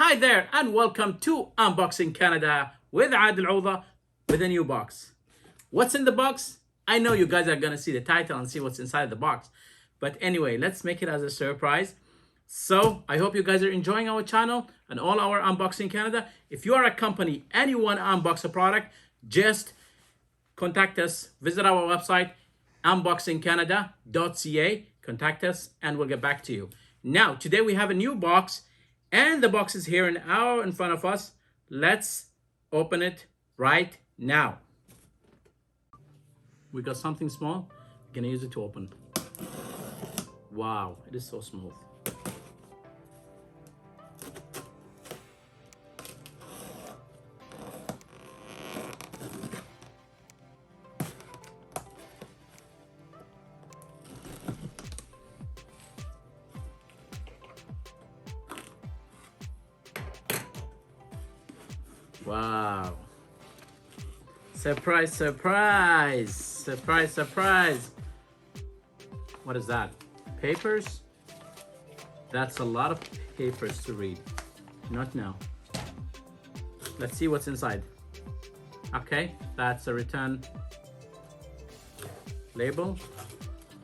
Hi there and welcome to Unboxing Canada with Adil Ouda with a new box. What's in the box? I know you guys are gonna see the title and see what's inside the box. But anyway, let's make it as a surprise. So I hope you guys are enjoying our channel and all our Unboxing Canada. If you are a company and you want to unbox a product, just contact us. Visit our website, unboxingcanada.ca. Contact us and we'll get back to you. Now, today we have a new box and the box is here in front of us. Let's open it right now. We got something small. We're gonna use it to open. Wow, it is so smooth. Wow. Surprise, surprise. Surprise, surprise. What is that? Papers? That's a lot of papers to read. Not now. Let's see what's inside. Okay, that's a return label.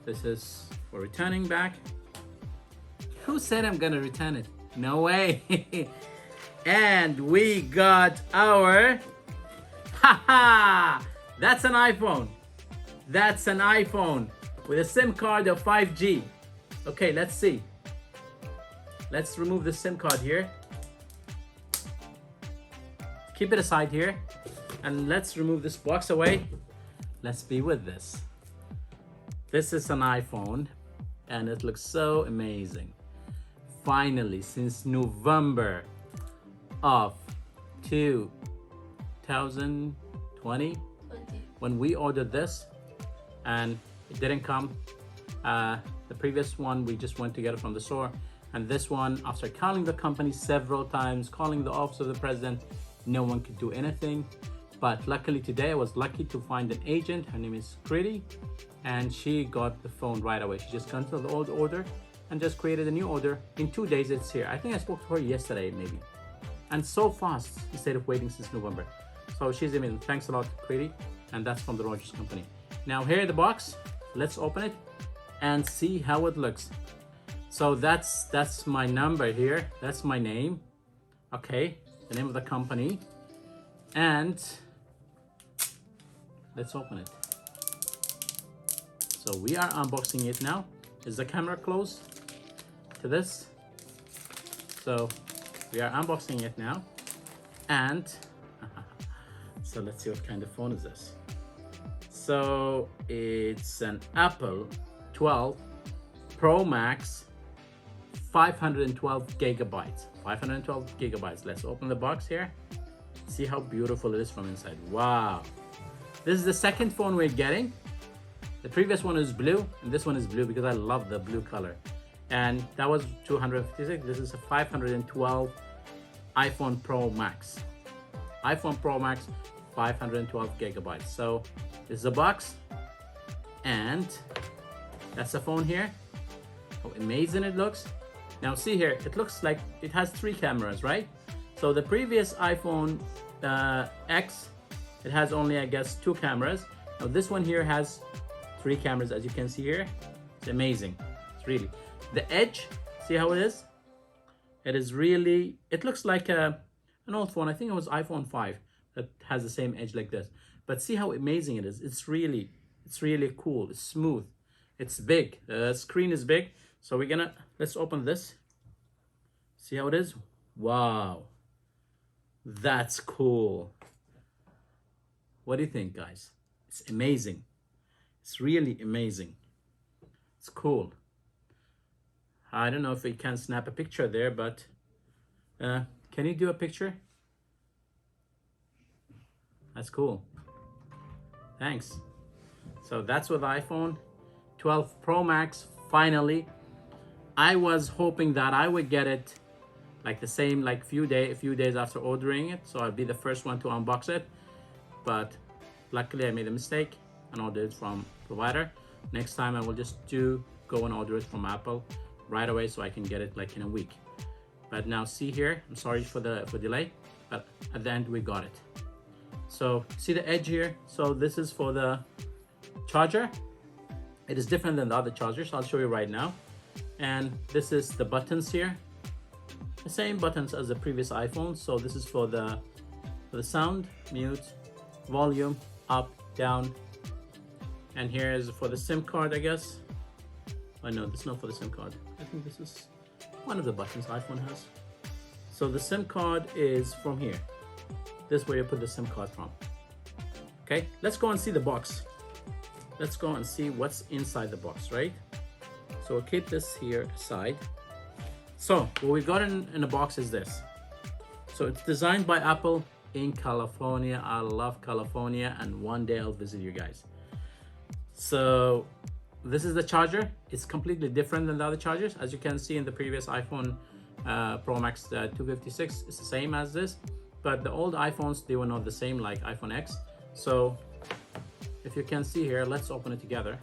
This is for returning back. Who said I'm gonna return it? No way. And we got our, that's an iPhone. That's an iPhone with a SIM card of 5G. Okay, let's see. Let's remove the SIM card here. Keep it aside here. And let's remove this box away. Let's be with this. This is an iPhone and it looks so amazing. Finally, since November of 2020 when we ordered this and it didn't come. The previous one we just went to get it from the store, and this one, after calling the company several times, calling the office of the president, no one could do anything. But luckily today I was lucky to find an agent. Her name is Kriti, and she got the phone right away. She just canceled the old order and just created a new order. In 2 days it's here. I think I spoke to her yesterday maybe. And so fast instead of waiting since November. So she's amazing. Thanks a lot, Kriti. And that's from the Rogers company. Now here in the box, let's open it and see how it looks. So that's my number here. That's my name. Okay, the name of the company. And let's open it. So we are unboxing it now. Is the camera close to this? So we are unboxing it now, and so let's see what kind of phone is this. So it's an Apple 12 Pro Max, 512 gigabytes. 512 gigabytes. Let's open the box here. See how beautiful it is from inside. Wow. This is the second phone we're getting. The previous one is blue, and this one is blue because I love the blue color. And that was 256. This is a 512 iPhone Pro Max. iPhone Pro Max, 512 gigabytes. So this is a box, and that's the phone here. How amazing it looks. Now see here, it looks like it has 3 cameras, right? So the previous iPhone X, it has only, I guess, 2 cameras. Now this one here has 3 cameras, as you can see here. It's amazing. It's really. The edge, see how it is? It is really, it looks like an old phone. I think it was iPhone 5 that has the same edge like this. But see how amazing it is. It's really cool. It's smooth. It's big. The screen is big. So let's open this. See how it is? Wow. That's cool. What do you think, guys? It's amazing. It's really amazing. It's cool. I don't know if we can snap a picture there, but can you do a picture? That's cool. Thanks. So that's with iPhone 12 Pro Max. Finally, I was hoping that I would get it like the same, like a few days after ordering it, so I'd be the first one to unbox it. But luckily I made a mistake and ordered it from provider. Next time I will just go and order it from Apple right away so I can get it like in a week. But now see here, I'm sorry for the delay, but at the end we got it. So see the edge here? So this is for the charger. It is different than the other chargers. I'll show you right now. And this is the buttons here. The same buttons as the previous iPhone. So this is for the sound, mute, volume, up, down. And here is for the SIM card, I guess. Oh no, this is not for the SIM card. I think this is one of the buttons iPhone has. So the SIM card is from here. This is where you put the SIM card from. Okay, let's go and see the box. Let's go and see what's inside the box, right? So we'll keep this here aside. So what we got in the box is this. So it's designed by Apple in California. I love California, and one day I'll visit you guys. So this is the charger. It's completely different than the other chargers. As you can see in the previous iPhone Pro Max 256, it's the same as this. But the old iPhones, they were not the same, like iPhone X. So if you can see here, let's open it together.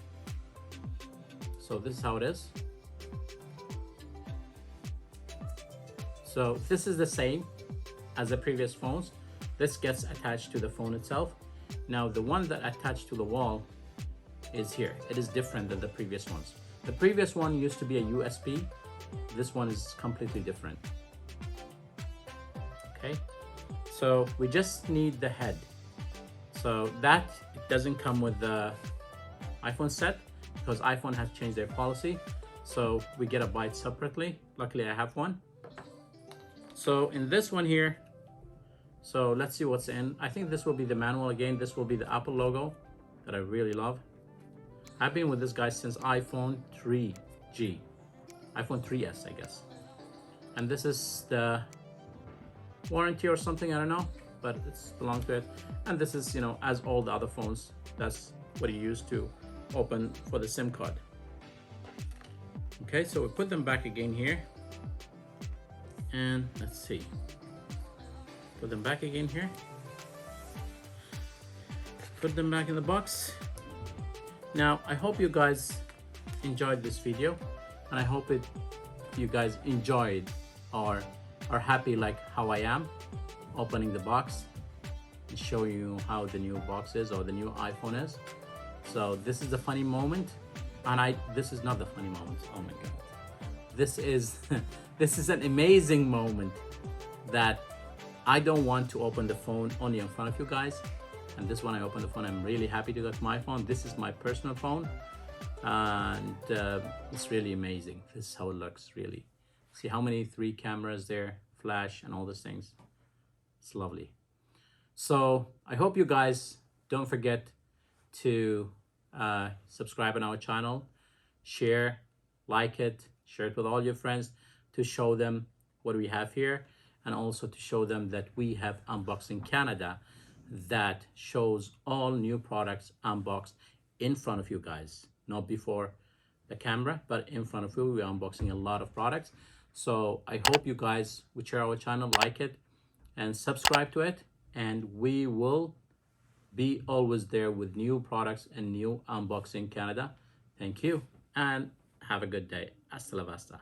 So this is how it is. So this is the same as the previous phones. This gets attached to the phone itself. Now the one that attached to the wall is here. It is different than the previous ones. The previous one used to be a USB. This one is completely different. Okay, so we just need the head. So that it doesn't come with the iPhone set because iPhone has changed their policy. So we get a buy it separately. Luckily I have one. So in this one here, so let's see what's in. I think this will be the manual again. This will be the Apple logo that I really love. I've been with this guy since iPhone 3G, iPhone 3S, I guess. And this is the warranty or something, I don't know, but it's belongs to it. And this is, you know, as all the other phones, that's what you use to open for the SIM card. Okay, so we put them back again here. And let's see. Put them back again here. Put them back in the box. Now, I hope you guys enjoyed this video, and I hope you guys enjoyed or are happy like how I am opening the box and show you how the new box is or the new iPhone is. So this is the funny moment, and this is not the funny moment. Oh my God, this is this is an amazing moment that I don't want to open the phone only in front of you guys. And this one I opened the phone. I'm really happy to get my phone. This is my personal phone, and it's really amazing. This is how it looks. Really, see how many 3 cameras there, flash, and all those things. It's lovely. So I hope you guys don't forget to subscribe on our channel, share, like it, share it with all your friends to show them what we have here, and also to show them that we have Unboxing Canada that shows all new products unboxed in front of you guys, not before the camera, but in front of you. We're unboxing a lot of products. So I hope you guys would share our channel, like it, and subscribe to it, and we will be always there with new products and new Unboxing Canada. Thank you, and have a good day. Hasta la vista.